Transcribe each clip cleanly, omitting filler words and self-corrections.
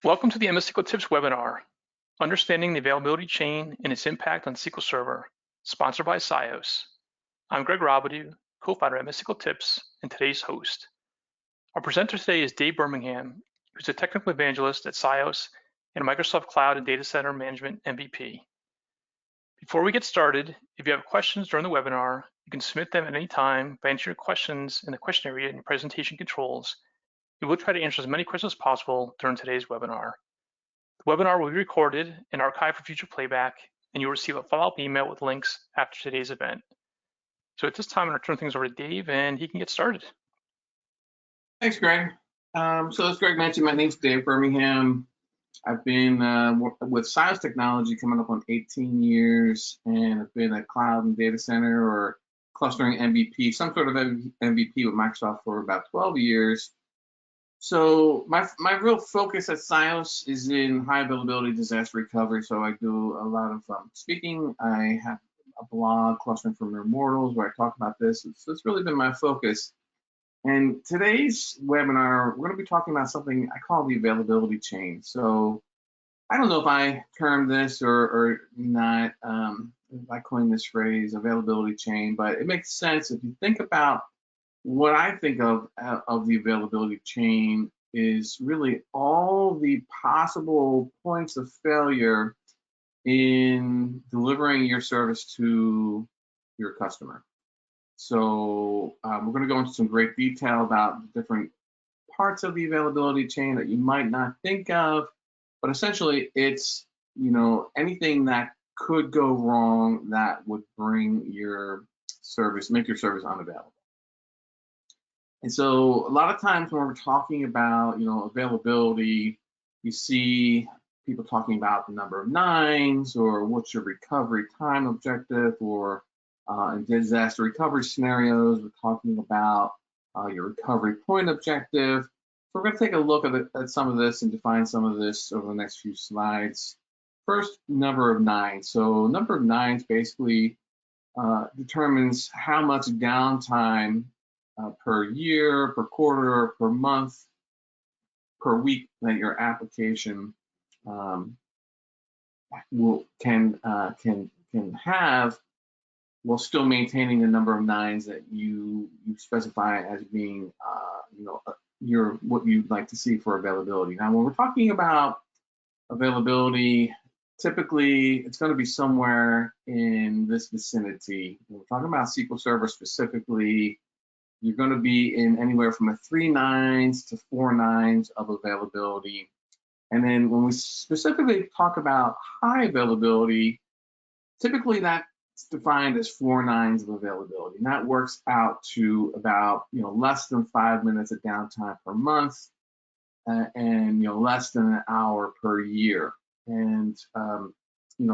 Welcome to the MS SQL Tips webinar, Understanding the Availability Chain and its Impact on SQL Server, sponsored by SIOS. I'm Greg Robidoux, co-founder of MS SQL Tips and today's host. Our presenter today is Dave Bermingham, who's a technical evangelist at SIOS and Microsoft Cloud and Data Center Management MVP. Before we get started, if you have questions during the webinar, you can submit them at any time by entering your questions in the question area in your presentation controls. We will try to answer as many questions as possible during today's webinar. The webinar will be recorded and archived for future playback, and you'll receive a follow-up email with links after today's event. So at this time, I'm going to turn things over to Dave, and he can get started. Thanks, Greg. So as Greg mentioned, my name's Dave Bermingham. I've been with SIOS Technology coming up on 18 years, and I've been a cloud and data center or clustering MVP, some sort of MVP with Microsoft for about 12 years. So my real focus at SIOS is in high availability disaster recovery. So I do a lot of speaking. I have a blog, Clustering for Mere Mortals, where I talk about this. So it's really been my focus. And today's webinar, we're going to be talking about something I call the availability chain. So I don't know if I termed this or not, if I coined this phrase, availability chain, but it makes sense if you think about what I think of the availability chain is really all the possible points of failure in delivering your service to your customer. So we're going to go into some great detail about the different parts of the availability chain that you might not think of, but essentially it's, anything that could go wrong that would bring your service, make your service unavailable. And so a lot of times when we're talking about, availability, you see people talking about the number of nines or what's your recovery time objective, or in disaster recovery scenarios, we're talking about your recovery point objective. So we're going to take a look at some of this and define some of this over the next few slides. First, number of nines. So number of nines basically determines how much downtime per year, per quarter, per month, per week that your application can have, while still maintaining the number of nines that you specify as being, what you'd like to see for availability. Now, when we're talking about availability, typically it's going to be somewhere in this vicinity. When we're talking about SQL Server specifically, you're going to be in anywhere from a 3 nines to 4 nines of availability. And then when we specifically talk about high availability, typically that's defined as 4 nines of availability. And that works out to about less than 5 minutes of downtime per month, and less than an hour per year. And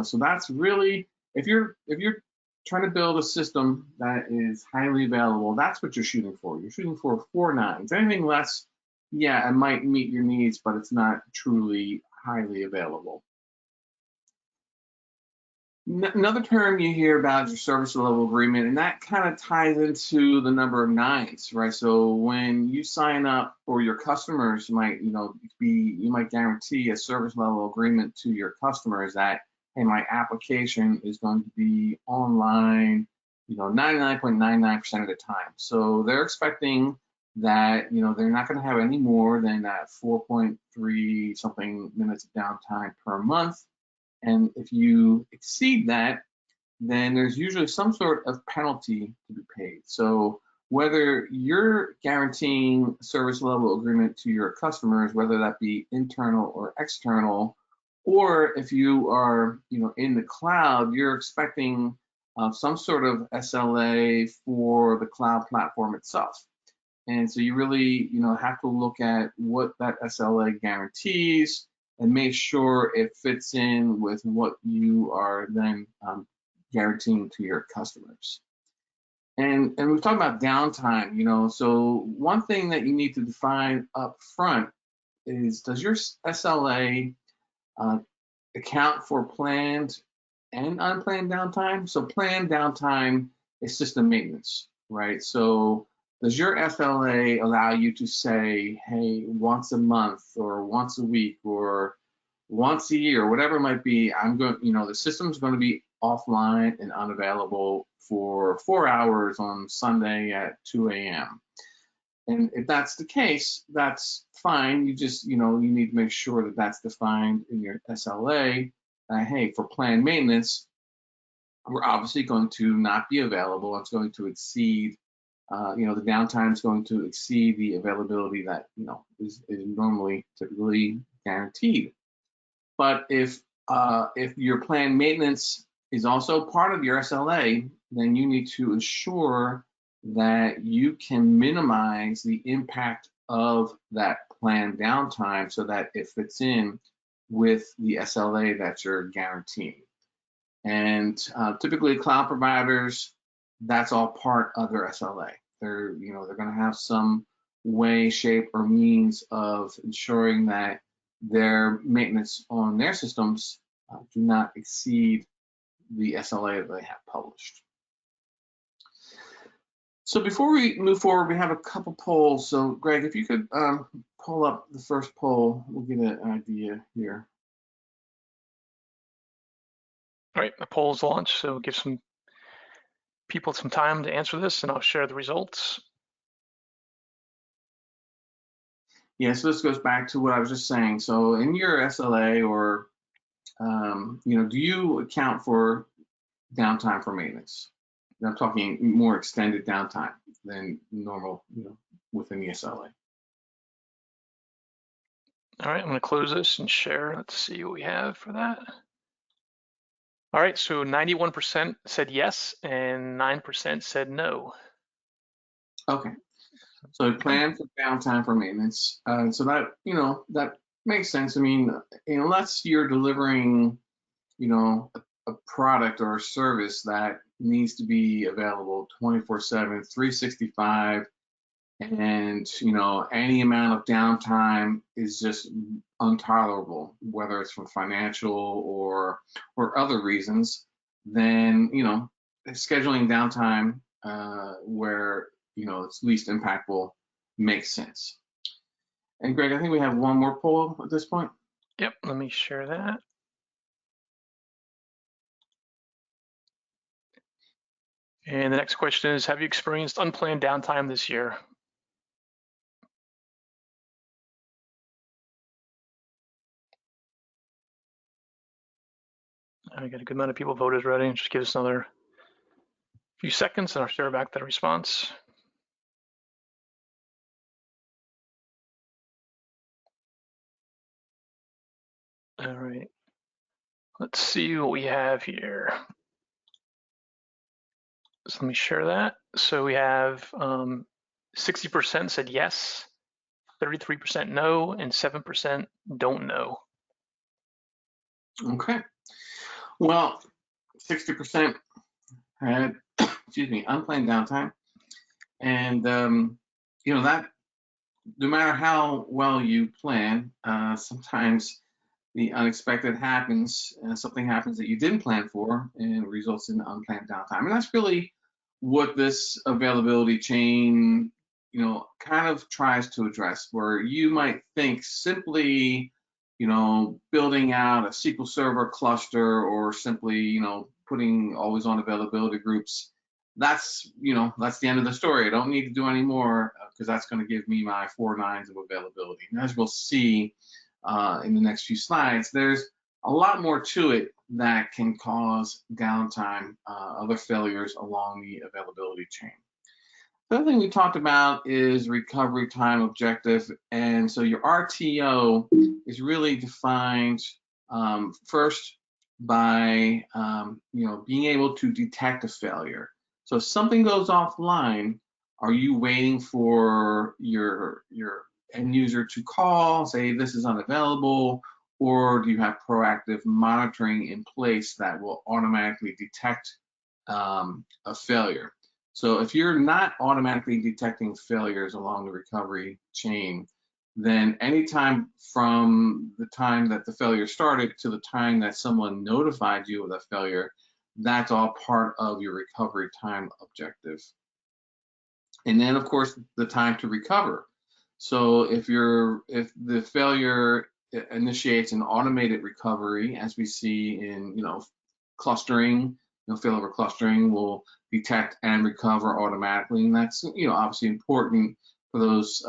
so that's really, if you're trying to build a system that is highly available, that's what you're shooting for. You're shooting for 4 nines. Anything less, yeah, it might meet your needs, but it's not truly highly available. Another term you hear about is your service level agreement, and that kind of ties into the number of nines, right? So when you sign up, or your customers might, you might guarantee a service level agreement to your customers that, hey, my application is going to be online, 99.99% of the time. So they're expecting that, they're not going to have any more than that 4.3 something minutes of downtime per month. And if you exceed that, then there's usually some sort of penalty to be paid. So whether you're guaranteeing a service level agreement to your customers, whether that be internal or external, or if you are, in the cloud, you're expecting some sort of SLA for the cloud platform itself. And so you really, have to look at what that SLA guarantees and make sure it fits in with what you are then guaranteeing to your customers. And we've talked about downtime, so one thing that you need to define up front is, does your SLA account for planned and unplanned downtime? So planned downtime is system maintenance, right? So Does your SLA allow you to say, hey, once a month or once a week or once a year, whatever it might be, I'm going, the system's going to be offline and unavailable for 4 hours on Sunday at 2 a.m. And if that's the case, that's fine. You just, you need to make sure that that's defined in your SLA. Hey, for planned maintenance, we're obviously going to not be available. It's going to exceed, the downtime is going to exceed the availability that, is normally typically guaranteed. But if your planned maintenance is also part of your SLA, then you need to ensure that you can minimize the impact of that planned downtime so that it fits in with the SLA that you're guaranteeing. And typically cloud providers, that's all part of their SLA. They're going to have some way, shape, or means of ensuring that their maintenance on their systems do not exceed the SLA that they have published. So before we move forward, we have a couple polls. So Greg, if you could pull up the first poll, we'll get an idea here. All right, the poll's launched, so give some people some time to answer this, and I'll share the results. Yeah, so this goes back to what I was just saying. So in your SLA, or do you account for downtime for maintenance? I'm talking more extended downtime than normal, within the SLA. All right, I'm going to close this and share. Let's see what we have for that. All right, so 91% said yes and 9% said no. Okay, so plan for downtime for maintenance. So that, that makes sense. I mean, unless you're delivering, a product or a service that needs to be available 24/7, 365, and any amount of downtime is just intolerable, whether it's from financial or other reasons, then scheduling downtime where it's least impactful makes sense. And Greg, I think we have one more poll at this point. Yep, let me share that. And the next question is, have you experienced unplanned downtime this year? I got a good amount of people voted already. Just give us another few seconds and I'll share back that response. All right, let's see what we have here. So let me share that. So we have 60% said yes, 33% no, and 7% don't know. Okay. Well, 60% had, unplanned downtime. And, that no matter how well you plan, sometimes the unexpected happens, something happens that you didn't plan for and results in unplanned downtime. And that's really what this availability chain, kind of tries to address, where you might think simply, building out a SQL Server cluster or simply, putting always on availability groups, that's the end of the story. I don't need to do any more because that's going to give me my 4 nines of availability. And as we'll see in the next few slides, there's a lot more to it that can cause downtime, other failures along the availability chain. The other thing we talked about is recovery time objective. And so your RTO is really defined first by being able to detect a failure. So if something goes offline, are you waiting for your end user to call, say this is unavailable, or do you have proactive monitoring in place that will automatically detect a failure? So if you're not automatically detecting failures along the recovery chain, then anytime from the time that the failure started to the time that someone notified you of that failure, that's all part of your recovery time objective. And then, of course, the time to recover. So if the failure initiates an automated recovery, as we see in clustering, failover clustering will detect and recover automatically, and that's obviously important for those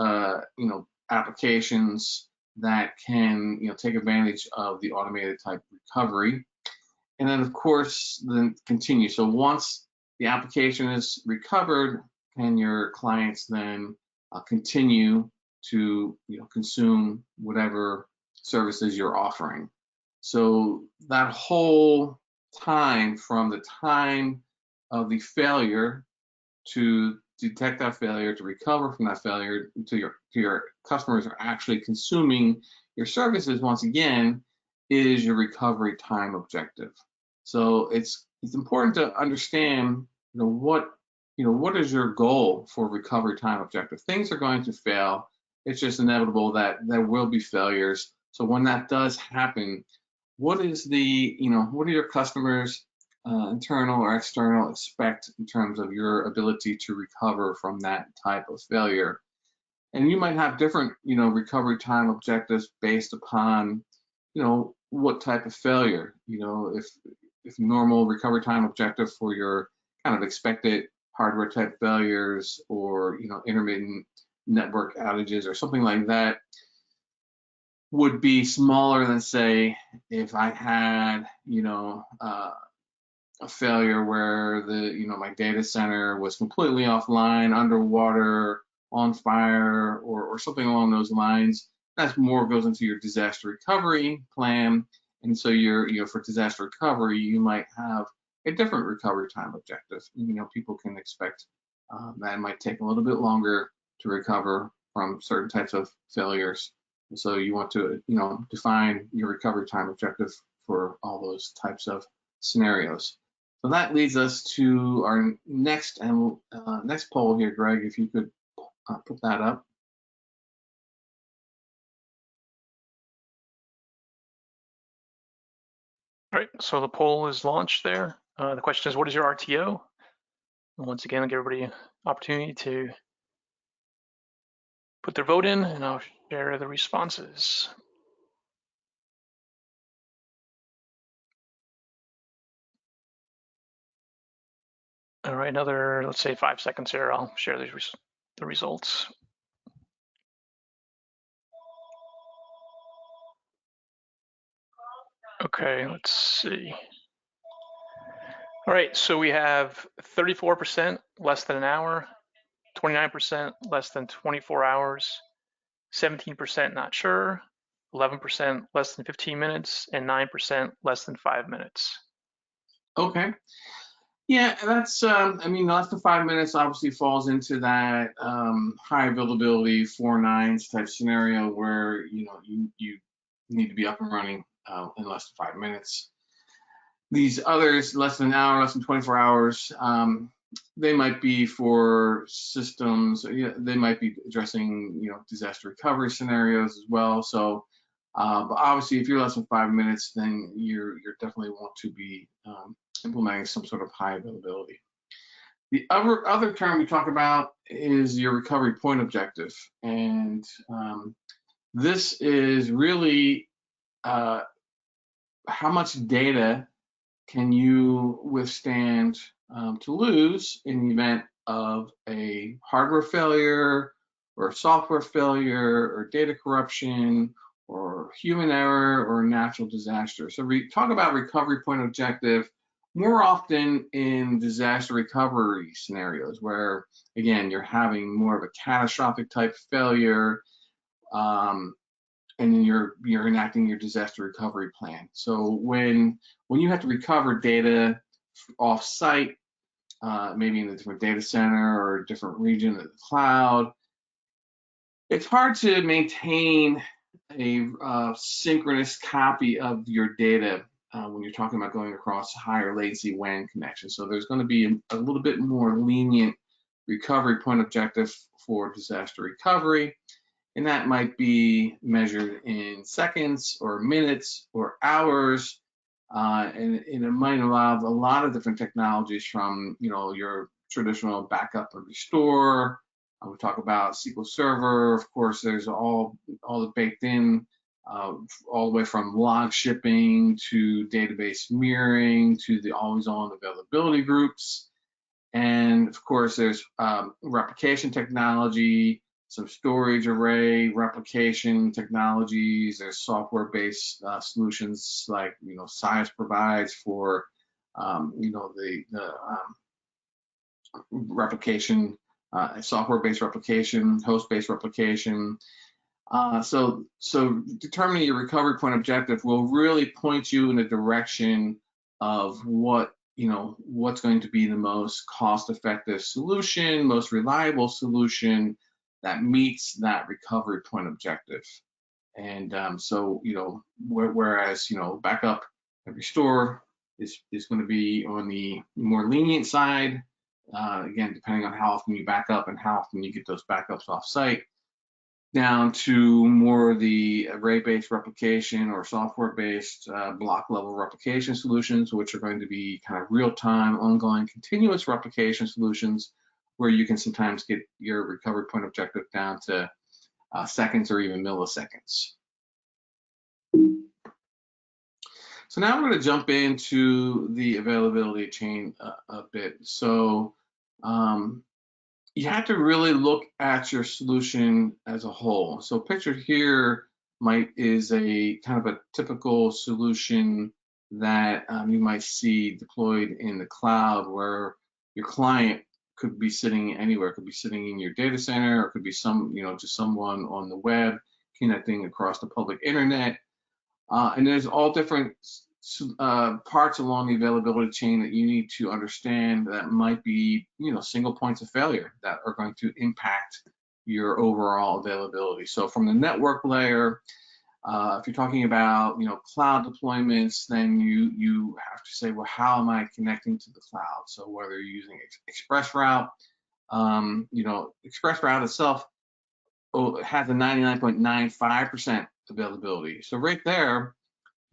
applications that can take advantage of the automated type recovery. And then of course then continue. So once the application is recovered, can your clients then continue to consume whatever services you're offering? So that whole time from the time of the failure to detect that failure, to recover from that failure, to your customers are actually consuming your services, once again, is your recovery time objective. So it's important to understand what is your goal for recovery time objective. Things are going to fail. It's just inevitable that there will be failures. So when that does happen, what are your customers, internal or external, expect in terms of your ability to recover from that type of failure? And you might have different recovery time objectives based upon what type of failure. If normal recovery time objective for your kind of expected hardware type failures, or intermittent network outages or something like that, would be smaller than, say, if I had a failure where my data center was completely offline, underwater, on fire, or something along those lines. That's more goes into your disaster recovery plan. And so for disaster recovery, you might have a different recovery time objective. People can expect that it might take a little bit longer to recover from certain types of failures. And so you want to define your recovery time objective for all those types of scenarios. So that leads us to our next poll here, Greg, if you could put that up. All right, so the poll is launched there. The question is, what is your RTO? And once again, I'll give everybody an opportunity to put their vote in, and I'll share the responses. All right, another, let's say 5 seconds here, I'll share the results. Okay, let's see. All right, so we have 34% less than an hour, 29% less than 24 hours, 17% not sure, 11% less than 15 minutes, and 9% less than 5 minutes. Okay. Yeah, that's, less than 5 minutes obviously falls into that high availability 4 nines type scenario where, you need to be up and running in less than 5 minutes. These others, less than an hour, less than 24 hours, they might be for systems, they might be addressing, disaster recovery scenarios as well. So, but obviously if you're less than 5 minutes, then you're definitely want to be implementing some sort of high availability. The other term we talk about is your recovery point objective. And this is really how much data can you withstand to lose in the event of a hardware failure or a software failure or data corruption or human error or natural disaster. So we talk about recovery point objective more often in disaster recovery scenarios where, again, you're having more of a catastrophic type failure, and then you're enacting your disaster recovery plan. So when you have to recover data off-site, maybe in a different data center or a different region of the cloud, it's hard to maintain a synchronous copy of your data when you're talking about going across higher latency WAN connections. So there's going to be a little bit more lenient recovery point objective for disaster recovery. And that might be measured in seconds or minutes or hours. And it might involve a lot of different technologies from, your traditional backup and restore, We talk about SQL Server. Of course, there's all the baked in, all the way from log shipping to database mirroring to the always-on availability groups. And of course, there's replication technology, some storage array replication technologies. There's software-based solutions like SIOS provides for the replication, software-based replication, host-based replication. So determining your recovery point objective will really point you in the direction of what's going to be the most cost-effective solution, most reliable solution that meets that recovery point objective. And whereas backup and restore is going to be on the more lenient side, again, depending on how often you back up and how often you get those backups off site, down to more the array-based replication or software-based block-level replication solutions, which are going to be kind of real-time, ongoing, continuous replication solutions, where you can sometimes get your recovery point objective down to seconds or even milliseconds. So now we're going to jump into the availability chain a bit. So you have to really look at your solution as a whole. So pictured here is a kind of a typical solution that you might see deployed in the cloud, where your client could be sitting anywhere. It could be sitting in your data center, or it could be just someone on the web connecting across the public internet. And there's all different parts along the availability chain that you need to understand that might be, single points of failure that are going to impact your overall availability. So from the network layer, if you're talking about, cloud deployments, then you have to say, well, how am I connecting to the cloud? So whether you're using ExpressRoute, ExpressRoute itself has a 99.95% availability. So right there,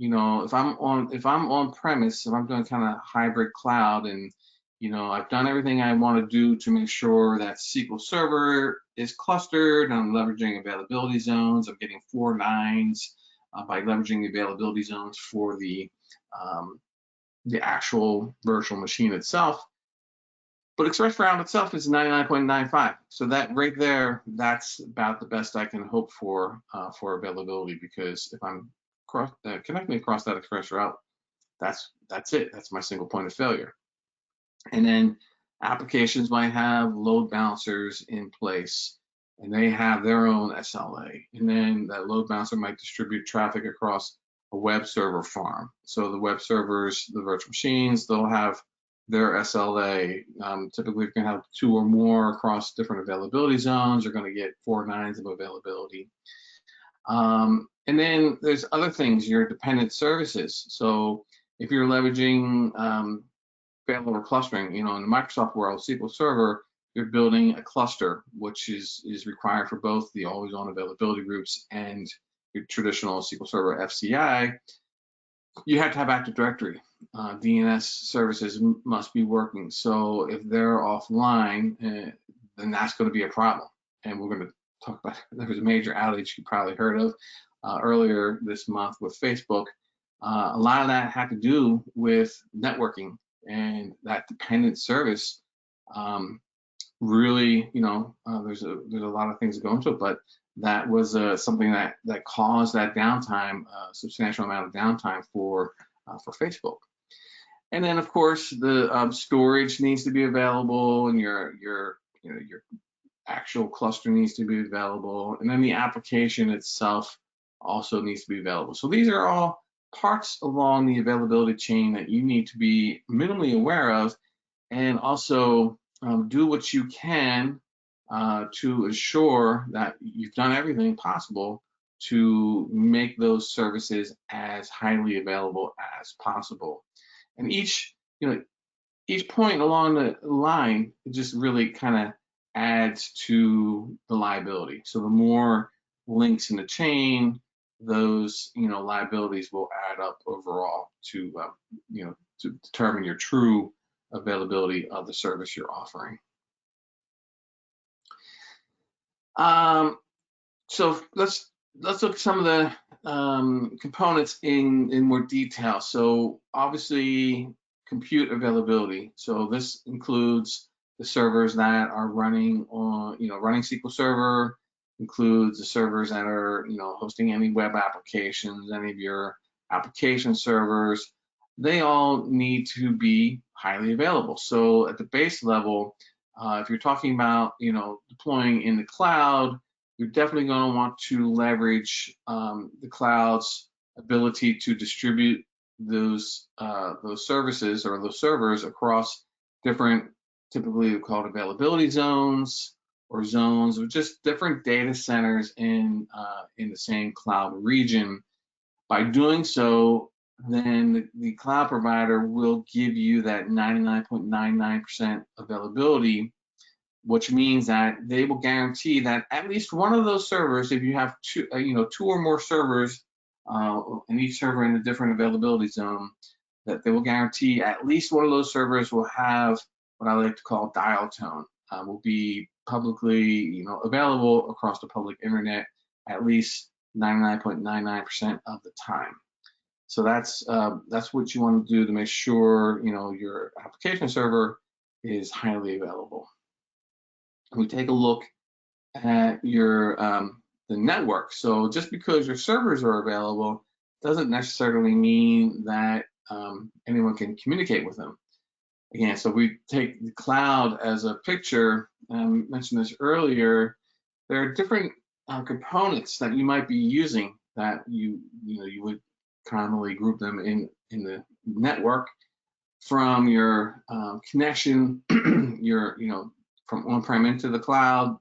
if I'm on premise, if I'm doing kind of hybrid cloud, and I've done everything I want to do to make sure that SQL Server is clustered, and I'm leveraging availability zones. I'm getting 4 nines by leveraging the availability zones for the actual virtual machine itself. But ExpressRoute itself is 99.95. So that right there, that's about the best I can hope for availability, because if I'm connecting across that ExpressRoute, that's it. That's my single point of failure. And then applications might have load balancers in place, and they have their own SLA. And then that load balancer might distribute traffic across a web server farm. So the web servers, the virtual machines, they'll have their SLA. Typically, if you can have 2 or more across different availability zones, you're going to get 4 nines of availability. And then there's other things, your dependent services. So if you're leveraging failover clustering, in the Microsoft world, SQL Server, you're building a cluster, which is required for both the always-on availability groups and your traditional SQL Server FCI. You have to have Active Directory. DNS services must be working. So if they're offline, then that's going to be a problem. And we're going to talk about, there was a major outage you probably heard of earlier this month with Facebook. A lot of that had to do with networking, and that dependent service really, there's a lot of things that go into it, but that was something that caused that downtime, substantial amount of downtime for Facebook. And then, of course, the storage needs to be available, and your actual cluster needs to be available, and then the application itself also needs to be available. So these are all parts along the availability chain that you need to be minimally aware of, and also do what you can to assure that you've done everything possible to make those services as highly available as possible. And each point along the line, it just really kind of adds to the liability. So the more links in the chain, those liabilities will add up overall to to determine your true availability of the service you're offering. So let's look at some of the components in more detail. So obviously, compute availability. So this includes the servers that are running on, running SQL Server, includes the servers that are, hosting any web applications, any of your application servers. They all need to be highly available. So at the base level, if you're talking about, deploying in the cloud, you're definitely going to want to leverage the cloud's ability to distribute those services or those servers across different, typically called availability zones or zones, or just different data centers in the same cloud region. By doing so, then the cloud provider will give you that 99.99% availability, which means that they will guarantee that at least one of those servers, if you have two or more servers, and each server in a different availability zone, that they will guarantee at least one of those servers will have what I like to call dial tone, will be publicly, available across the public internet at least 99.99% of the time. So that's what you want to do to make sure your application server is highly available. We take a look at your the network. So just because your servers are available doesn't necessarily mean that anyone can communicate with them. Again, so we take the cloud as a picture. I mentioned this earlier. There are different components that you might be using that you would commonly group them in the network, from your connection, your from on-prem into the cloud,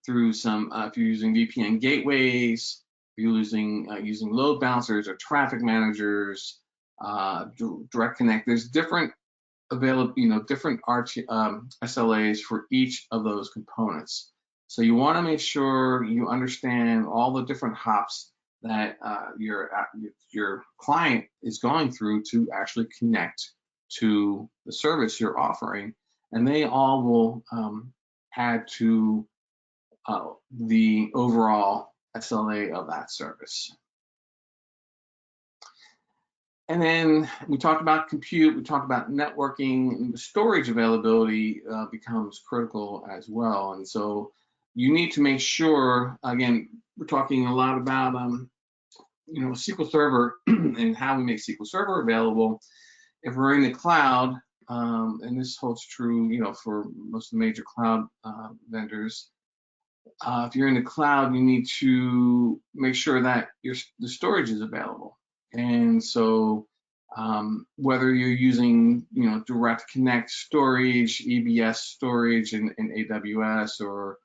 through some, if you're using VPN gateways, if you're using load balancers or traffic managers, direct connect. There's different different SLAs for each of those components. So you want to make sure you understand all the different hops that your client is going through to actually connect to the service you're offering, and they all will add to the overall SLA of that service. And then we talked about compute, we talked about networking, and the storage availability becomes critical as well. And so you need to make sure, again, we're talking a lot about SQL Server and how we make SQL Server available. If we're in the cloud, and this holds true, for most of the major cloud vendors, if you're in the cloud, you need to make sure that the storage is available. And so whether you're using direct connect storage, EBS storage in AWS, or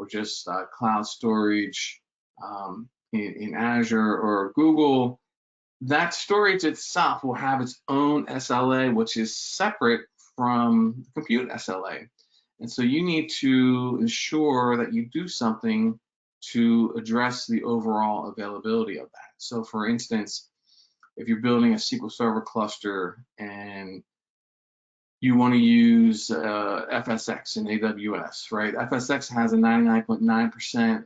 just cloud storage in Azure or Google, that storage itself will have its own SLA, which is separate from the compute SLA. And so you need to ensure that you do something to address the overall availability of that. So for instance, if you're building a SQL Server cluster and you want to use FSX in AWS, right? FSX has a 99.9%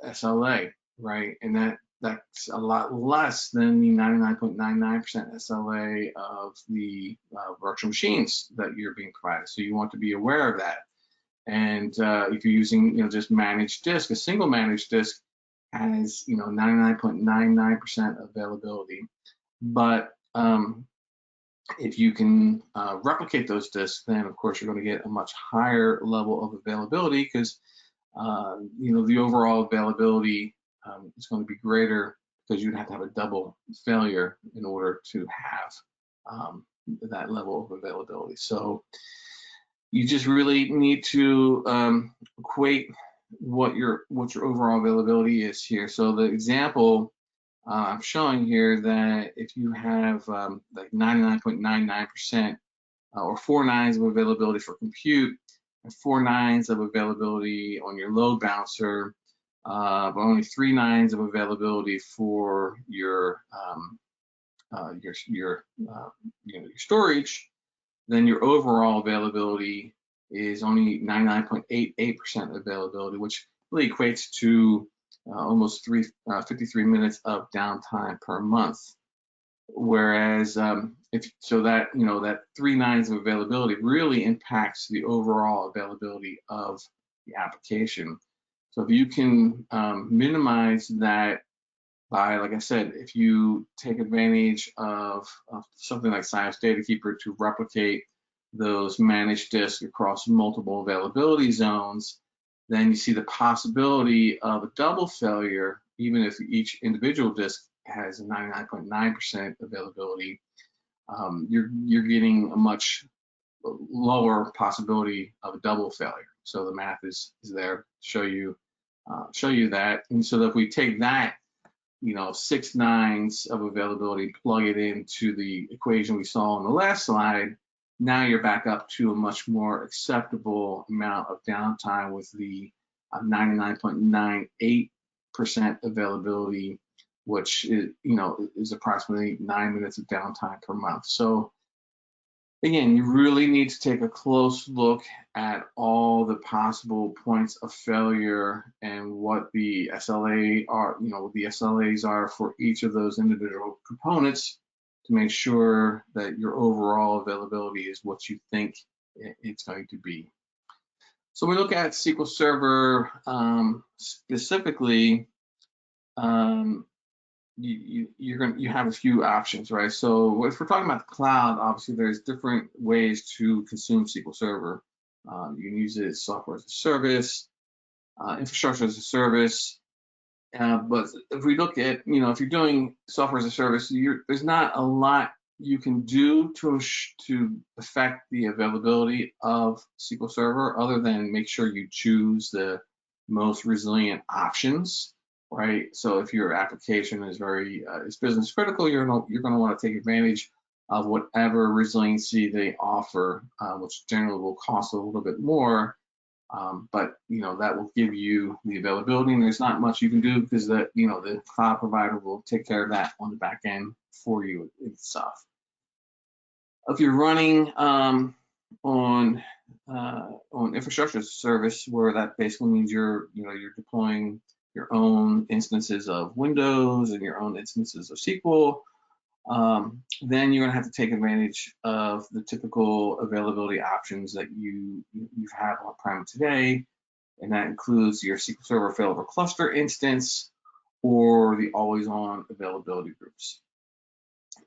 SLA, right? And that's a lot less than the 99.99% SLA of the virtual machines that you're being provided. So you want to be aware of that. And if you're using, just managed disk, a single managed disk has, 99.99% availability. But if you can replicate those disks, then of course you're going to get a much higher level of availability, because the overall availability is going to be greater, because you'd have to have a double failure in order to have that level of availability. So you just really need to equate what your overall availability is here. So the example I'm showing here, that if you have like 99.99% or 4 nines of availability for compute and 4 nines of availability on your load balancer, but only 3 nines of availability for your storage, then your overall availability is only 99.88% availability, which really equates to almost 53 minutes of downtime per month. Whereas if so, that that 3 nines of availability really impacts the overall availability of the application. So if you can minimize that by, like I said, if you take advantage of something like SIOS Data Keeper to replicate those managed disks across multiple availability zones, then you see the possibility of a double failure, even if each individual disk has 99.9% availability. You're getting a much lower possibility of a double failure. So the math is there to show you that. And so that if we take that 6 nines of availability, plug it into the equation we saw on the last slide, now you're back up to a much more acceptable amount of downtime with the 99.98% availability, which is approximately 9 minutes of downtime per month. So again, you really need to take a close look at all the possible points of failure and what the SLA are, what the SLAs are for each of those individual components to make sure that your overall availability is what you think it's going to be. So we look at SQL Server specifically. You have a few options, right? So if we're talking about the cloud, obviously there's different ways to consume SQL Server. You can use it as software as a service, infrastructure as a service. But if we look at, if you're doing software as a service, there's not a lot you can do to affect the availability of SQL Server other than make sure you choose the most resilient options. Right. So if your application is is business critical, you're going to want to take advantage of whatever resiliency they offer, which generally will cost a little bit more. But that will give you the availability, and there's not much you can do because the cloud provider will take care of that on the back end for you itself. If you're running on infrastructure as a service, where that basically means you're deploying your own instances of Windows and your own instances of SQL, then you're going to have to take advantage of the typical availability options that you have on-prem today, and that includes your SQL Server failover cluster instance or the always-on availability groups.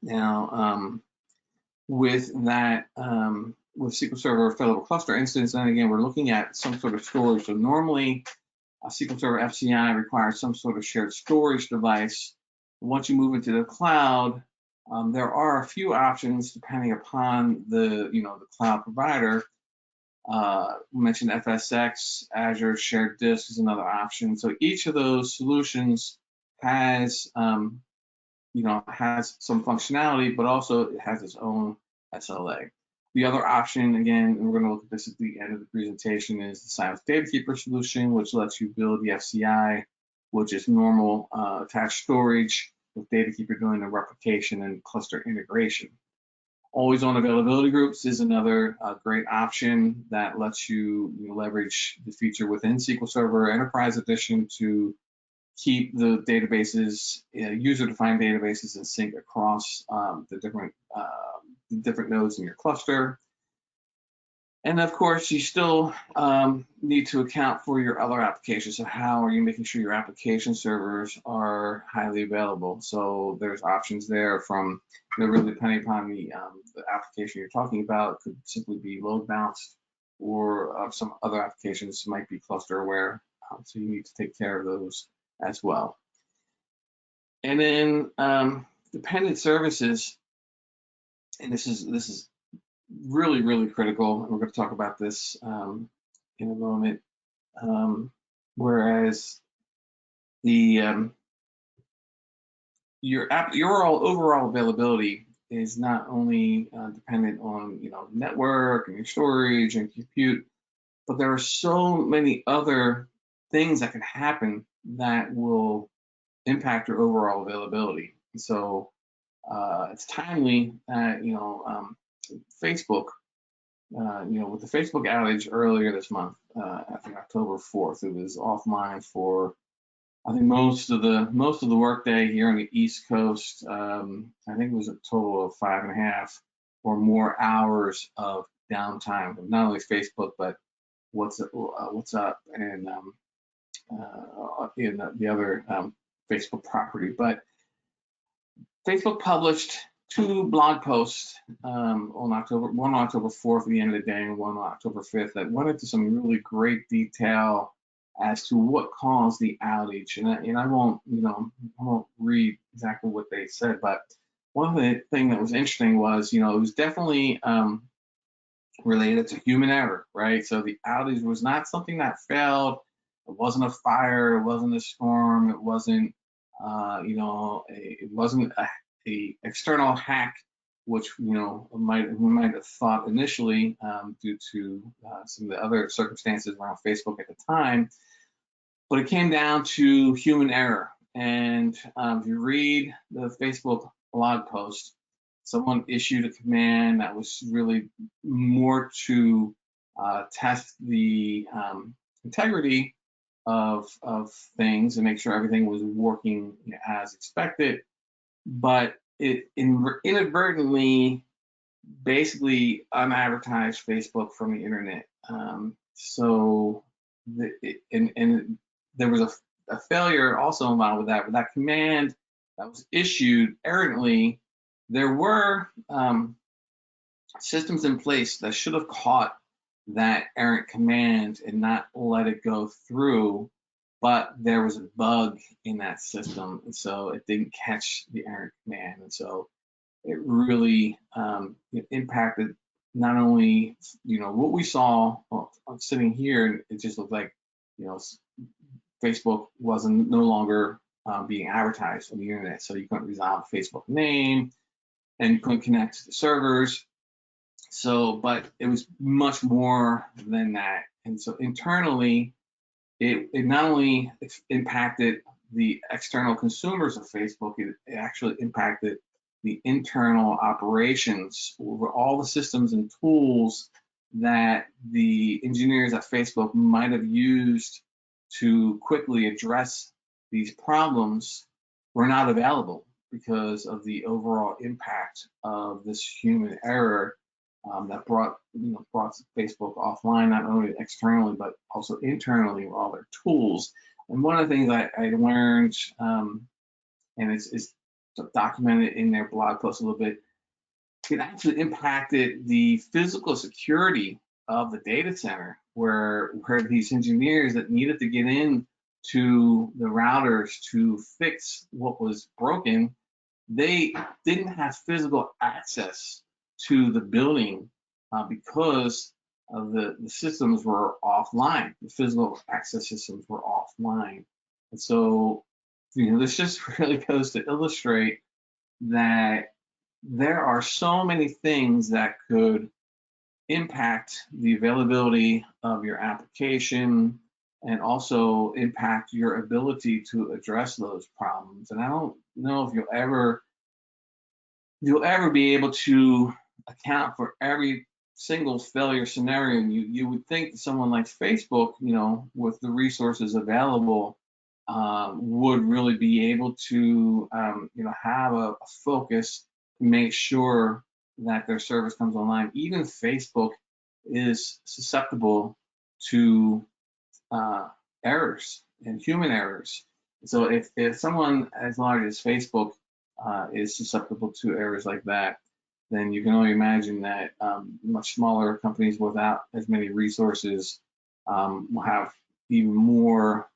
Now, with that, with SQL Server failover cluster instance, and again, we're looking at some sort of storage. So normally, a SQL Server FCI requires some sort of shared storage device. Once you move into the cloud, there are a few options depending upon the cloud provider. We mentioned FSX, Azure Shared Disk is another option. So each of those solutions has has some functionality, but also it has its own SLA. The other option, again, and we're going to look at this at the end of the presentation, is the SIOS Data Keeper solution, which lets you build the FCI, which is normal attached storage, with Data Keeper doing the replication and cluster integration. Always on availability groups is another great option that lets you leverage the feature within SQL Server Enterprise Edition to keep the databases, user-defined databases, in sync across the different nodes in your cluster. And of course, you still need to account for your other applications. So how are you making sure your application servers are highly available? So there's options there from, really depending upon the application you're talking about. It could simply be load balanced, or some other applications might be cluster aware. So you need to take care of those as well. And then dependent services, and this is really critical, and we're going to talk about this in a moment. Whereas the your overall availability is not only dependent on network and your storage and compute, but there are so many other things that can happen that will impact your overall availability. And so it's timely that Facebook with the Facebook outage earlier this month, I think October 4th, it was offline for I think most of the workday here on the East Coast. I think it was a total of 5.5 or more hours of downtime of not only Facebook but WhatsApp and in the other Facebook property. But Facebook published 2 blog posts on one on October 4th at the end of the day, and one on October 5th that went into some really great detail as to what caused the outage. And I won't read exactly what they said, but one of the things that was interesting was, it was definitely related to human error, right? So the outage was not something that failed. It wasn't a fire. It wasn't a storm. It wasn't, it wasn't a external hack, which we might have thought initially due to some of the other circumstances around Facebook at the time. But it came down to human error. And if you read the Facebook blog post, someone issued a command that was really more to test the integrity of things and make sure everything was working as expected. But it inadvertently basically unadvertised Facebook from the internet. And there was a failure also involved with that. With that command that was issued errantly, there were systems in place that should have caught that errant command and not let it go through, but there was a bug in that system, and so it didn't catch the errant command, and so it really it impacted not only what we saw. I'm sitting here, it just looked like Facebook wasn't no longer being advertised on the internet, so you couldn't resolve the Facebook name and you couldn't connect to the servers. So, but it was much more than that. And so internally, it not only impacted the external consumers of Facebook, it actually impacted the internal operations over all the systems and tools that the engineers at Facebook might have used to quickly address these problems were not available because of the overall impact of this human error that brought Facebook offline, not only externally but also internally with all their tools. And one of the things I learned, and it's documented in their blog post a little bit, it actually impacted the physical security of the data center, where these engineers that needed to get in to the routers to fix what was broken, they didn't have physical access to the building because of the systems were offline. The physical access systems were offline. And so, this just really goes to illustrate that there are so many things that could impact the availability of your application and also impact your ability to address those problems. And I don't know if you'll ever be able to account for every single failure scenario. You would think that someone like Facebook, with the resources available, would really be able to, have a focus to make sure that their service comes online. Even Facebook is susceptible to errors and human errors. So if someone as large as Facebook is susceptible to errors like that, then you can only imagine that much smaller companies without as many resources will have even more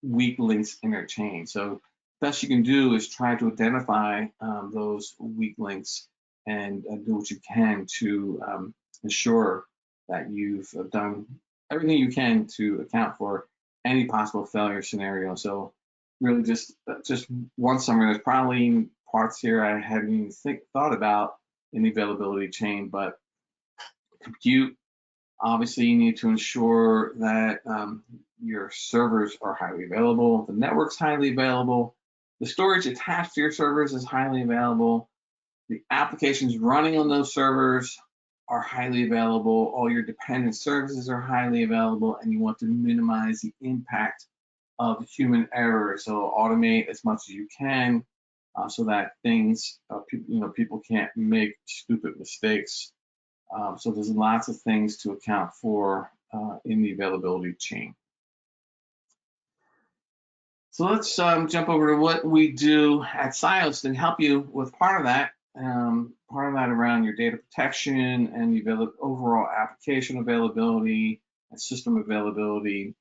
weak links in their chain. So best you can do is try to identify those weak links and do what you can to ensure that you've done everything you can to account for any possible failure scenario. So really just one summary. There's probably parts here I hadn't even thought about in the availability chain, but compute, obviously you need to ensure that your servers are highly available, the network's highly available, the storage attached to your servers is highly available, the applications running on those servers are highly available, all your dependent services are highly available, and you want to minimize the impact of human error. So automate as much as you can so that things, people can't make stupid mistakes. So there's lots of things to account for in the availability chain. So let's jump over to what we do at SIOS to help you with part of that. Part of that around your data protection and the overall application availability and system availability.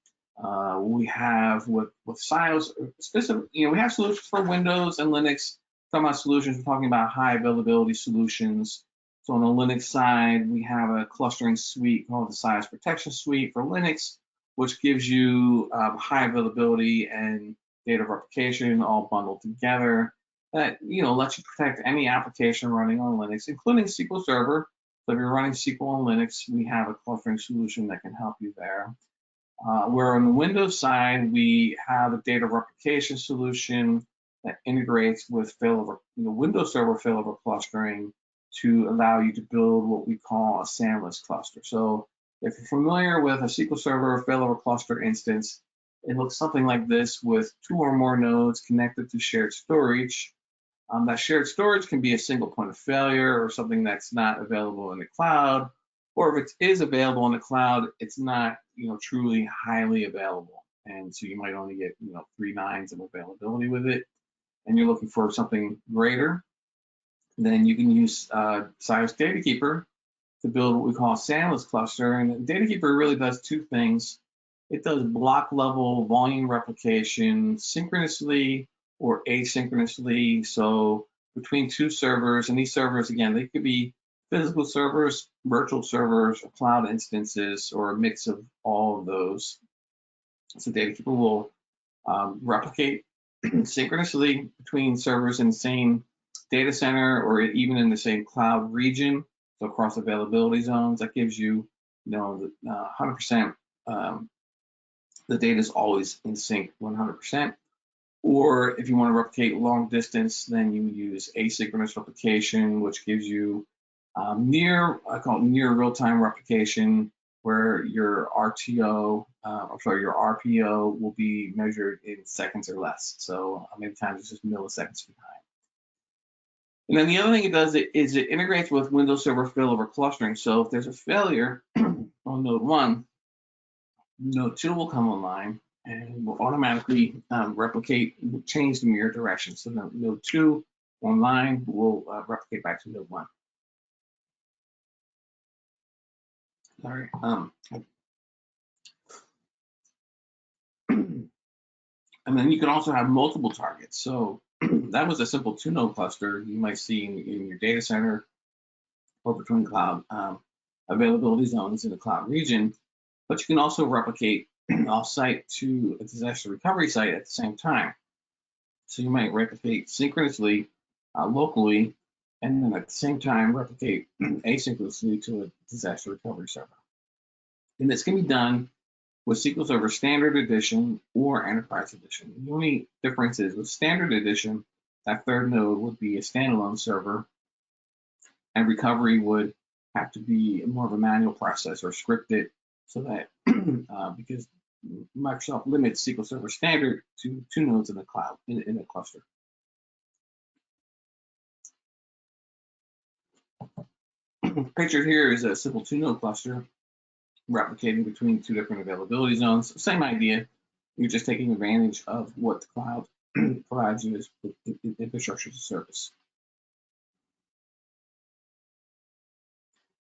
We have with SIOS specific, we have solutions for Windows and Linux. Talking about solutions, we're talking about high availability solutions. So on the Linux side, we have a clustering suite called the SIOS Protection Suite for Linux, which gives you high availability and data replication all bundled together. That lets you protect any application running on Linux, including SQL Server. So if you're running SQL on Linux, we have a clustering solution that can help you there. Where on the Windows side, we have a data replication solution that integrates with Windows Server failover clustering to allow you to build what we call a SANless cluster. So if you're familiar with a SQL Server failover cluster instance, it looks something like this with 2 or more nodes connected to shared storage. That shared storage can be a single point of failure or something that's not available in the cloud, or if it is available in the cloud, it's not truly highly available. And so you might only get 3 nines of availability with it, and you're looking for something greater. Then you can use SIOS Datakeeper to build what we call a SANless cluster. And Datakeeper really does 2 things. It does block level volume replication synchronously or asynchronously. So between 2 servers, and these servers, again, they could be physical servers, virtual servers, or cloud instances, or a mix of all of those. So Datakeeper will replicate synchronously between servers in the same data center or even in the same cloud region, so across availability zones. That gives you, 100%. The data is always in sync 100%. Or if you want to replicate long distance, then you use asynchronous replication, which gives you I call it near real-time replication, where your your RPO will be measured in seconds or less. So many times it's just milliseconds behind. And then the other thing it does is it integrates with Windows Server failover clustering. So if there's a failure on node 1, node 2 will come online and will automatically change the mirror direction. So node 2 online will replicate back to node 1. Sorry. And then you can also have multiple targets. So that was a simple 2-node cluster you might see in your data center or between cloud availability zones in the cloud region. But you can also replicate off-site to a disaster recovery site at the same time. So you might replicate synchronously locally, and then at the same time replicate asynchronously to a disaster recovery server. And this can be done with SQL Server Standard Edition or Enterprise Edition. The only difference is with Standard Edition, that 3rd node would be a standalone server, and recovery would have to be more of a manual process or scripted, so that because Microsoft limits SQL Server Standard to 2 nodes in the cloud, in a cluster. Pictured here is a simple 2-node cluster replicating between 2 different availability zones. Same idea. You're just taking advantage of what the cloud provides you as infrastructure as a service.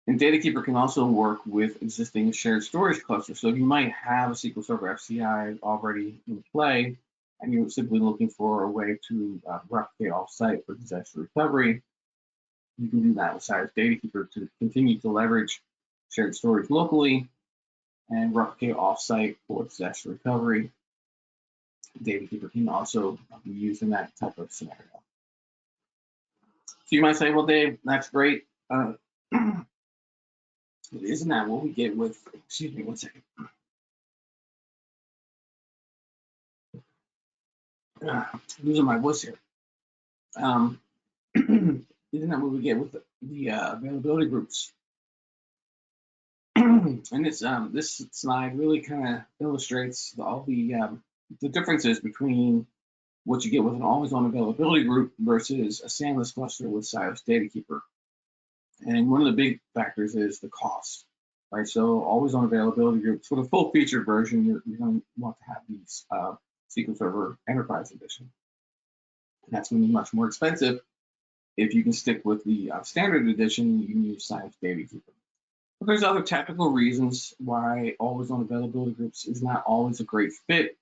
And Datakeeper can also work with existing shared storage clusters. So if you might have a SQL Server FCI already in play, and you're simply looking for a way to replicate off-site for disaster recovery, you can do that with SIOS Datakeeper to continue to leverage shared storage locally and replicate off-site for disaster recovery. Datakeeper can also be used in that type of scenario. So you might say, well, Dave, that's great. Isn't that what we get with, excuse me, one second. Losing my voice here. Isn't that what we get with the availability groups? And this slide really kind of illustrates all the differences between what you get with an always-on availability group versus a SANless cluster with SIOS DataKeeper. And one of the big factors is the cost, right? So always-on availability groups, for the full featured version, you're going to want to have these SQL Server Enterprise Edition. And that's going to be much more expensive. If you can stick with the standard edition, you can use SIOS DataKeeper. But there's other technical reasons why always-on availability groups is not always a great fit.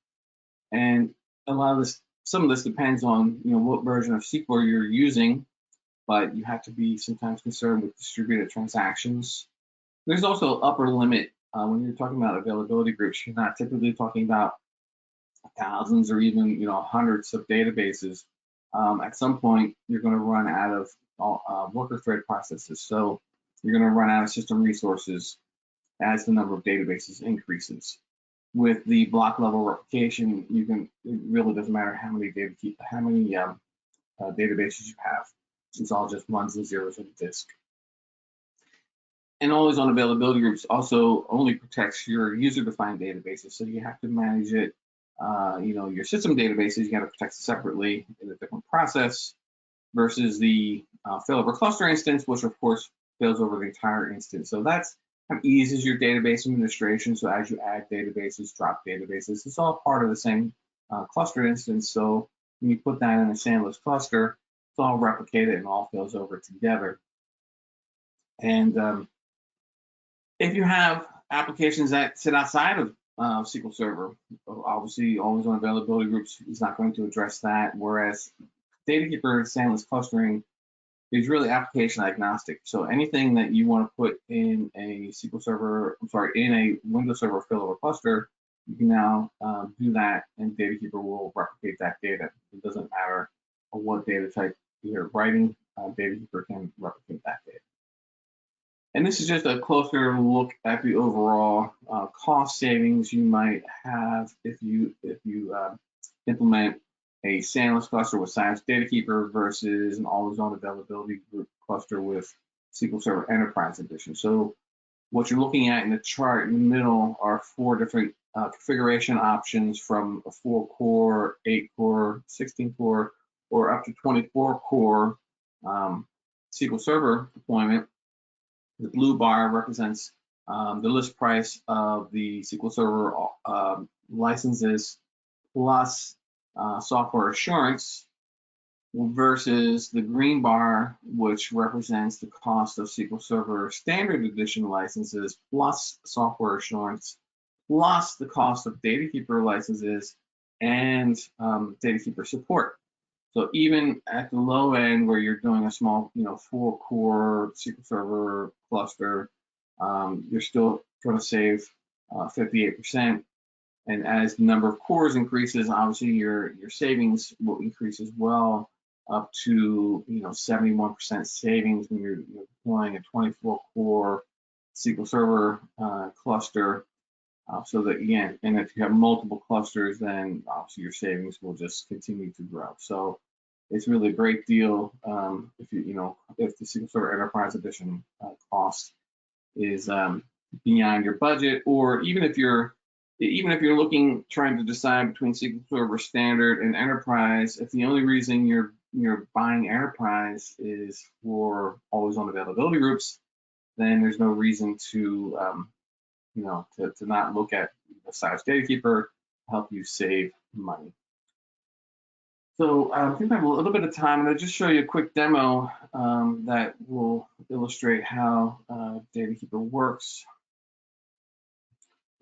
And a lot of this, some of this depends on what version of SQL you're using, but you have to be sometimes concerned with distributed transactions. There's also an upper limit when you're talking about availability groups. You're not typically talking about thousands or even hundreds of databases. At some point, you're going to run out of worker thread processes. So you're going to run out of system resources as the number of databases increases. With the block level replication, it really doesn't matter how many databases you have. It's all just ones and zeros on the disk. And always on availability groups also only protects your user-defined databases, so you have to manage it. Your system databases, you got to protect separately in a different process versus the failover cluster instance, which of course fails over the entire instance. So that's kind of eases your database administration. So as you add databases, drop databases, it's all part of the same cluster instance. So when you put that in a SANless cluster, it's all replicated and all fails over together. And if you have applications that sit outside of SQL Server, obviously always on availability groups is not going to address that, whereas DataKeeper SANless clustering is really application agnostic. So anything that you want to put in a SQL Server, in a Windows Server failover cluster, you can now do that, and DataKeeper will replicate that data. It doesn't matter what data type you're writing, DataKeeper can replicate that data. And this is just a closer look at the overall cost savings you might have if you implement a SANless cluster with SIOS DataKeeper versus an always-on availability group cluster with SQL Server Enterprise Edition. So what you're looking at in the chart in the middle are 4 different configuration options, from a 4-core, 8-core, 16-core, or up to 24-core SQL Server deployment. The blue bar represents the list price of the SQL Server licenses plus software assurance, versus the green bar, which represents the cost of SQL Server Standard Edition licenses plus software assurance plus the cost of DataKeeper licenses and DataKeeper support. So even at the low end, where you're doing a small, 4-core SQL Server cluster, you're still going to save 58%. And as the number of cores increases, obviously your savings will increase as well, up to 71% savings when you're deploying a 24-core SQL Server cluster. So that again, and if you have multiple clusters, then obviously your savings will just continue to grow. So it's really a great deal if the SQL Server Enterprise Edition cost is beyond your budget, or even if you're trying to decide between SQL Server Standard and Enterprise, if the only reason you're buying Enterprise is for always-on availability groups, then there's no reason to not look at the SIOS DataKeeper to help you save money. So I think I have a little bit of time, and I'll just show you a quick demo that will illustrate how DataKeeper works.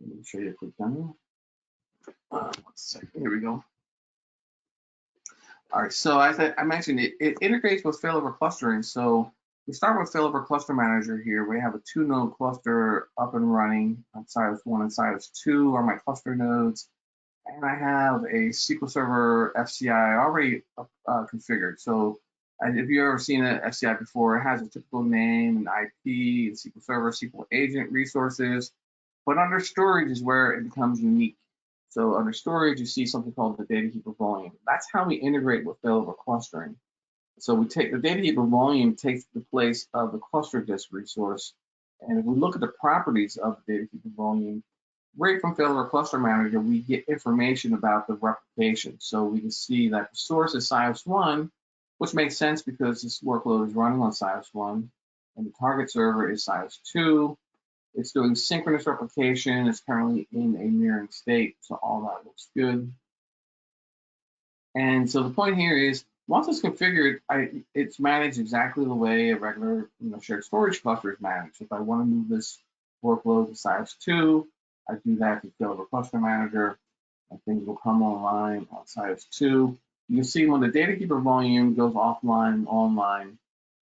Let me show you a quick demo. 1 second, here we go. All right, so as I mentioned, it integrates with failover clustering. So we start with Failover Cluster Manager here. We have a 2-node cluster up and running. SIOS 1 and SIOS 2 are my cluster nodes. And I have a SQL Server FCI already configured. So if you've ever seen an FCI before, it has a typical name and IP, and SQL Server, SQL agent resources. But under storage is where it becomes unique. So under storage, you see something called the DataKeeper volume. That's how we integrate with failover clustering. So we take the DataKeeper volume takes the place of the cluster disk resource, And if we look at the properties of the data keeper volume, right from Failover Cluster Manager, we get information about the replication. So we can see that the source is SIOS1, which makes sense because this workload is running on SIOS1, and the target server is SIOS2. It's doing synchronous replication. It's currently in a mirroring state, so all that looks good. And so the point here is, once it's configured, it's managed exactly the way a regular shared storage cluster is managed. If I want to move this workload to SIOS2, I do that to Failover Cluster Manager, and things will come online on SIOS2. You can see when the data keeper volume goes offline and online,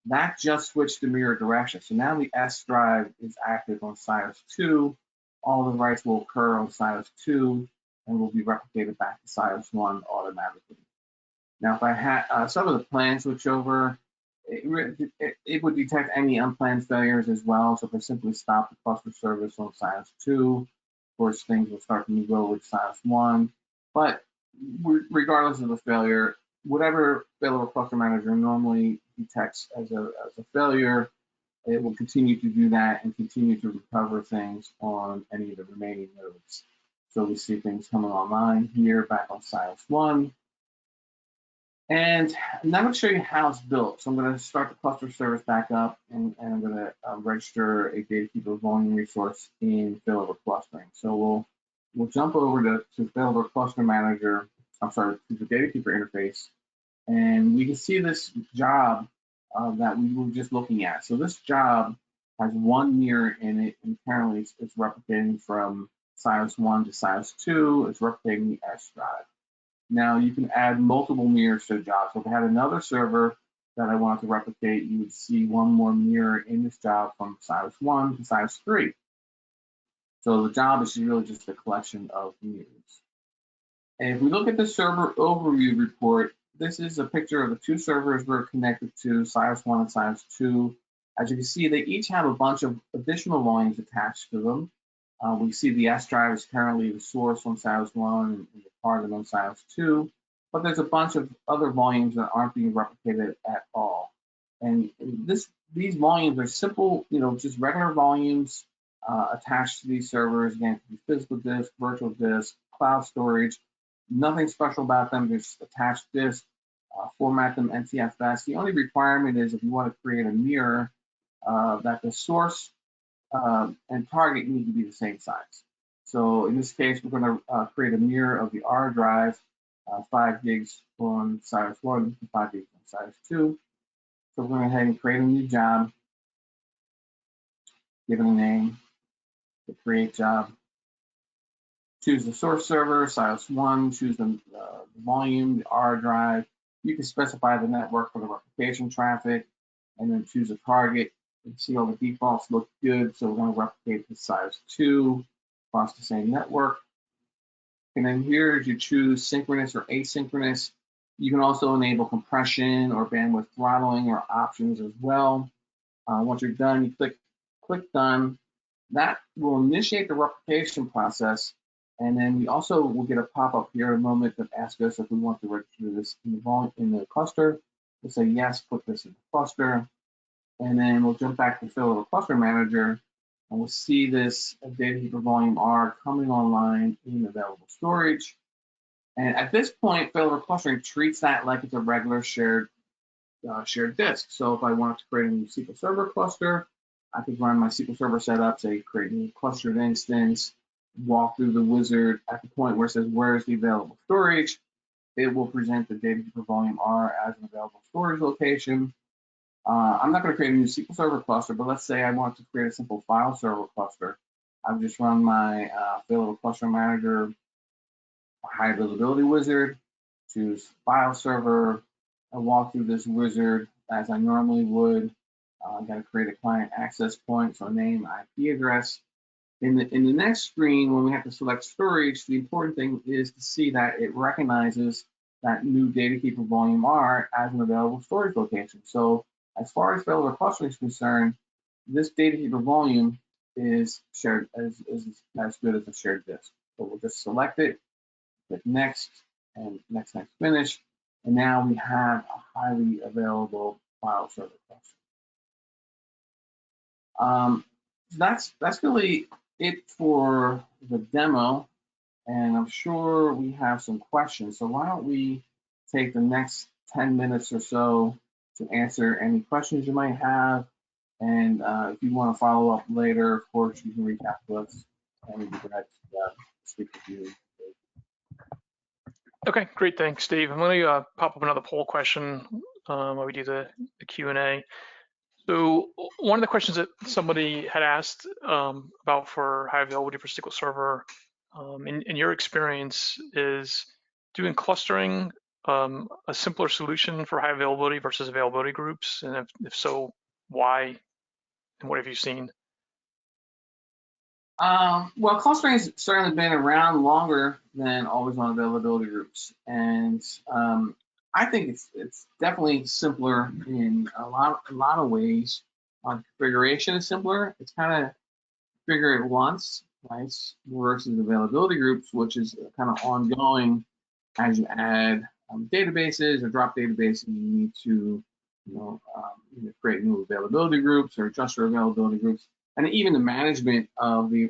that just switched to mirror direction. So now the S drive is active on SIOS2. All the writes will occur on SIOS2 and will be replicated back to SIOS1 automatically. Now, if I had some of the planned switchover, it would detect any unplanned failures as well. So if I simply stop the cluster service on SIOS2, of course, things will start to move over to SIOS1. But regardless of the failure, whatever Failover Cluster Manager normally detects as a failure, it will continue to do that and continue to recover things on any of the remaining nodes. So we see things coming online here back on SIOS1. And now I'm going to show you how it's built. So I'm going to start the cluster service back up, and I'm going to register a data keeper volume resource in Failover Clustering. So we'll jump over to Failover Cluster Manager, to the data keeper interface, and we can see this job that we were just looking at. So this job has one mirror in it, and currently it's replicating from SIOS1 to SIOS2. It's replicating the S drive. Now you can add multiple mirrors to a job. So if I had another server that I wanted to replicate, you would see one more mirror in this job from SIOS1 to SIOS3. So the job is really just a collection of mirrors. And if we look at the server overview report, this is a picture of the two servers we're connected to, SIOS1 and SIOS2. As you can see, they each have a bunch of additional volumes attached to them. We see the S drive is currently the source on SIOS1 and the target on SIOS2, but there's a bunch of other volumes that aren't being replicated at all. And these volumes are simple, just regular volumes attached to these servers. Again, it could be physical disk, virtual disk, cloud storage. Nothing special about them, just attached disk, format them NTFS. The only requirement is if you want to create a mirror that the source and target need to be the same size. So in this case, we're going to create a mirror of the R drive, 5 gigs on SIOS1 and 5 gigs on SIOS2. So we're going to go ahead and create a new job, give it a name, the create job. Choose the source server, SIOS1, choose the volume, the R drive. You can specify the network for the replication traffic, and then choose a target. You can see all the defaults look good, so we're going to replicate the SIOS2 across the same network. And then here, as you choose synchronous or asynchronous, you can also enable compression or bandwidth throttling or options as well. Once you're done, you click done. That will initiate the replication process, and then we also will get a pop-up here in a moment that asks us if we want to register this in the cluster. We'll say yes, put this in the cluster. And then we'll jump back to Failover Cluster Manager, and we'll see this data keeper volume R coming online in available storage. And at this point, Failover Clustering treats that like it's a regular shared disk. So if I wanted to create a new SQL Server cluster, I could run my SQL Server setup, say create a new clustered instance, walk through the wizard. At the point where it says where is the available storage, it will present the data keeper volume R as an available storage location. I'm not going to create a new SQL Server cluster, but let's say I want to create a simple file server cluster. I've just run my Failover Cluster Manager high availability wizard, choose file server, I walk through this wizard as I normally would. I'm going to create a client access point, so name, IP address. In the next screen, when we have to select storage, the important thing is to see that it recognizes that new data keeper volume R as an available storage location. So as far as Failover Clustering is concerned, this data keeper volume is shared as good as a shared disk. So we'll just select it, click next, and next, finish. And now we have a highly available file server cluster. that's really it for the demo, and I'm sure we have some questions. So why don't we take the next 10 minutes or so to answer any questions you might have, and if you want to follow up later, of course, you can reach out to us, and we'd be glad to speak with you. Okay, great. Thanks, Dave. I'm going to pop up another poll question while we do the Q&A. So one of the questions that somebody had asked about for high availability for SQL Server, in your experience, is doing clustering a simpler solution for high availability versus availability groups? And if so, why and what have you seen? Well, clustering has certainly been around longer than always on availability groups, and I think it's definitely simpler in a lot of ways. Configuration is simpler. It's kind of figure it once, right? Versus availability groups, which is kind of ongoing as you add databases or drop databases. You need to, either create new availability groups or adjust your availability groups, and even the management of the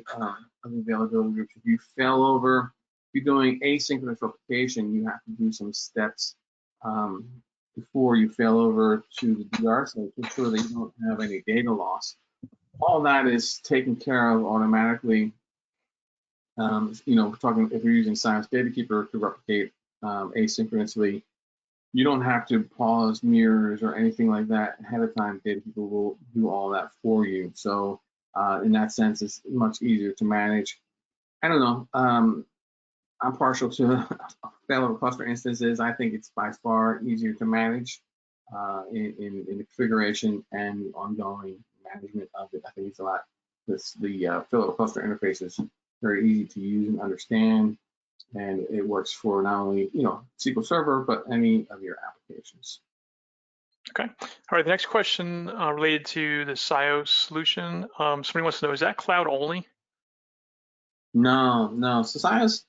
availability groups. If you fail over, if you're doing asynchronous replication, you have to do some steps before you fail over to the DR site to ensure that you don't have any data loss. All that is taken care of automatically. Talking if you're using SIOS Datakeeper to replicate asynchronously, you don't have to pause mirrors or anything like that ahead of time. Datakeeper will do all that for you. So in that sense, it's much easier to manage. I don't know. I'm partial to failover cluster instances. I think it's by far easier to manage in the configuration and ongoing management of it. I think it's a lot. The failover cluster interface is very easy to use and understand, and it works for not only SQL Server but any of your applications. Okay. All right. The next question related to the SIOS solution. Somebody wants to know: is that cloud only? No. So SIOS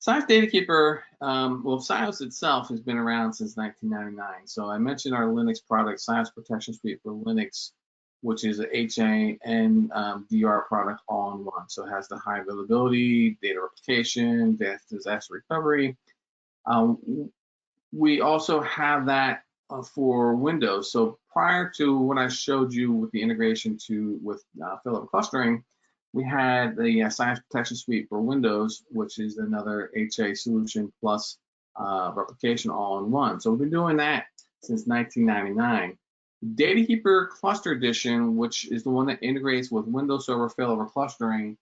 Datakeeper, well, SIOS itself has been around since 1999. So I mentioned our Linux product, SIOS Protection Suite for Linux, which is an HA and DR product all in one. So it has the high availability, data replication, disaster recovery. We also have that for Windows. So prior to what I showed you with the integration with failover clustering, we had the SIOS Protection Suite for Windows, which is another HA solution plus replication all in one. So we've been doing that since 1999. Datakeeper Cluster Edition, which is the one that integrates with Windows Server failover clustering,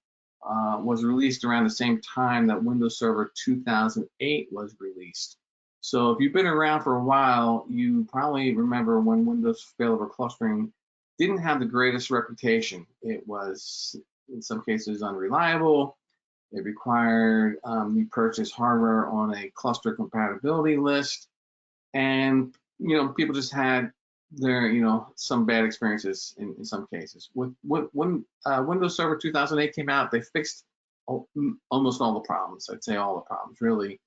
was released around the same time that Windows Server 2008 was released. So if you've been around for a while, you probably remember when Windows failover clustering didn't have the greatest reputation. It was, in some cases, unreliable. It required you purchase hardware on a cluster compatibility list, and people just had their some bad experiences in some cases. When Windows Server 2008 came out, they fixed almost all the problems. I'd say all the problems really.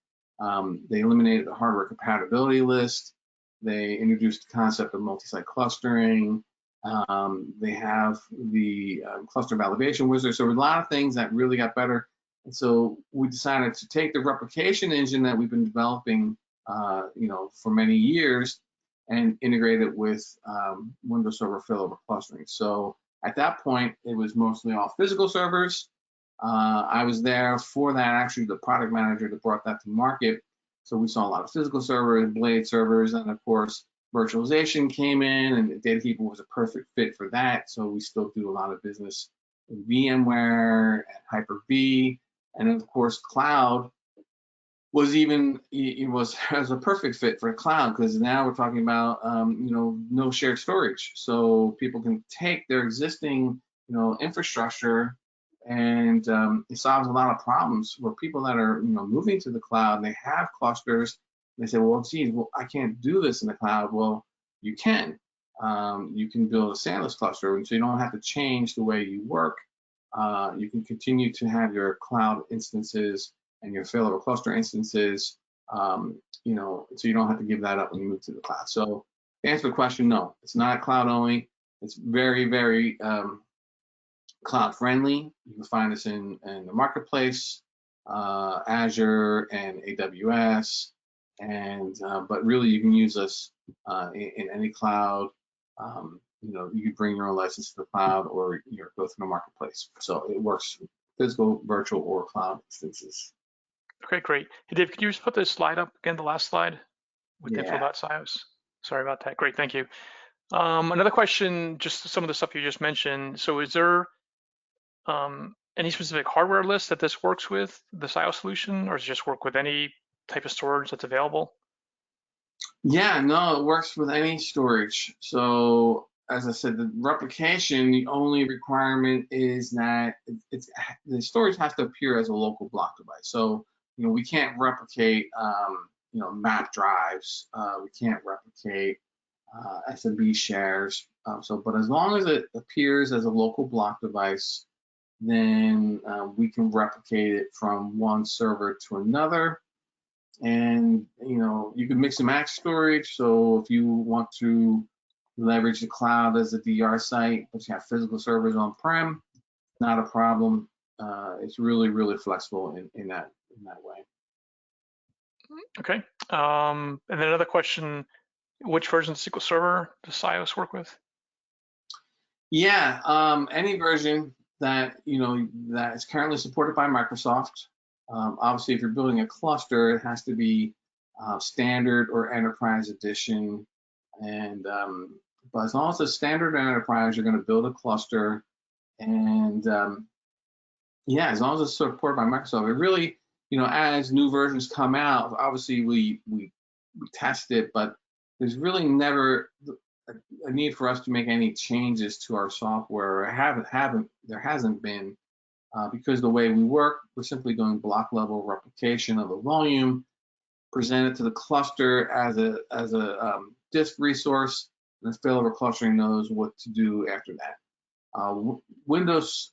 They eliminated the hardware compatibility list. They introduced the concept of multi-site clustering. They have the cluster validation wizard. So a lot of things that really got better. And so we decided to take the replication engine that we've been developing, for many years, and integrate it with Windows Server failover clustering. So at that point, it was mostly all physical servers. I was there for that, actually the product manager that brought that to market. So we saw a lot of physical servers, blade servers, and of course, virtualization came in, and Datakeeper was a perfect fit for that. So we still do a lot of business in VMware and Hyper-V, and of course, cloud was as a perfect fit for cloud, because now we're talking about no shared storage, so people can take their existing infrastructure, and it solves a lot of problems for people that are moving to the cloud. And they have clusters. They say, well, geez, I can't do this in the cloud. Well, you can. You can build a SANless cluster, and so you don't have to change the way you work. You can continue to have your cloud instances and your failover cluster instances, so you don't have to give that up when you move to the cloud. So to answer the question, no, it's not cloud only. It's very, very cloud friendly. You can find us in the marketplace, Azure and AWS, and but really you can use us in any cloud. You can bring your own license to the cloud or go through the marketplace. So it works physical, virtual, or cloud instances. Okay, great. Hey, Dave, could you just put this slide up again, the last slide with info Yeah. about SIOS? Sorry about that. Great, thank you. Another question, just some of the stuff you just mentioned. So is there any specific hardware list that this works with, the SIOS solution, or does it just work with any type of storage that's available? Yeah, no, it works with any storage. So as I said, the replication, the only requirement is that the storage has to appear as a local block device. So we can't replicate map drives. We can't replicate SMB shares. But as long as it appears as a local block device, then we can replicate it from one server to another. And you can mix and match storage. So if you want to leverage the cloud as a DR site, but you have physical servers on-prem, not a problem. It's really, really flexible in that way. Okay. And then another question, which version of SQL Server does SIOS work with? Yeah, any version that that is currently supported by Microsoft. Obviously, if you're building a cluster, it has to be standard or enterprise edition. And but as long as it's standard and enterprise, you're going to build a cluster. And yeah, as long as it's supported by Microsoft, it really, as new versions come out, obviously we test it, but there's really never a need for us to make any changes to our software. There hasn't been because the way we work, we're simply doing block level replication of the volume, present it to the cluster as a disk resource, and the failover clustering knows what to do after that. Windows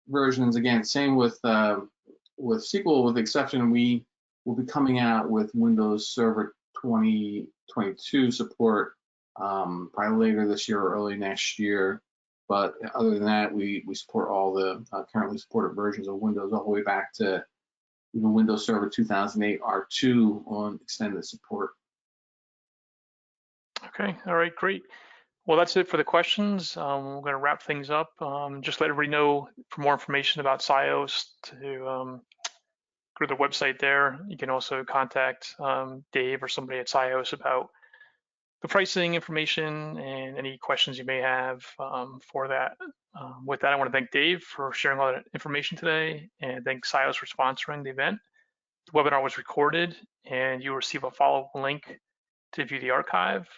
versions, again, same with SQL, with the exception we will be coming out with Windows Server 2022 support probably later this year or early next year. But other than that, we support all the currently supported versions of Windows all the way back to Windows Server 2008 R2 on extended support. Okay, all right, great. Well, that's it for the questions. We're going to wrap things up. Just let everybody know for more information about SIOS to go to the website there. You can also contact Dave or somebody at SIOS about the pricing information and any questions you may have for that. With that, I want to thank Dave for sharing all that information today and thank SIOS for sponsoring the event. The webinar was recorded and you'll receive a follow-up link to view the archive.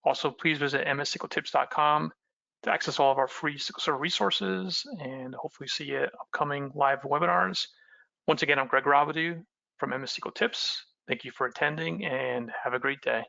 Also, please visit mssqltips.com to access all of our free SQL Server resources and hopefully see you at upcoming live webinars. Once again, I'm Greg Robidoux from MS SQL Tips. Thank you for attending and have a great day.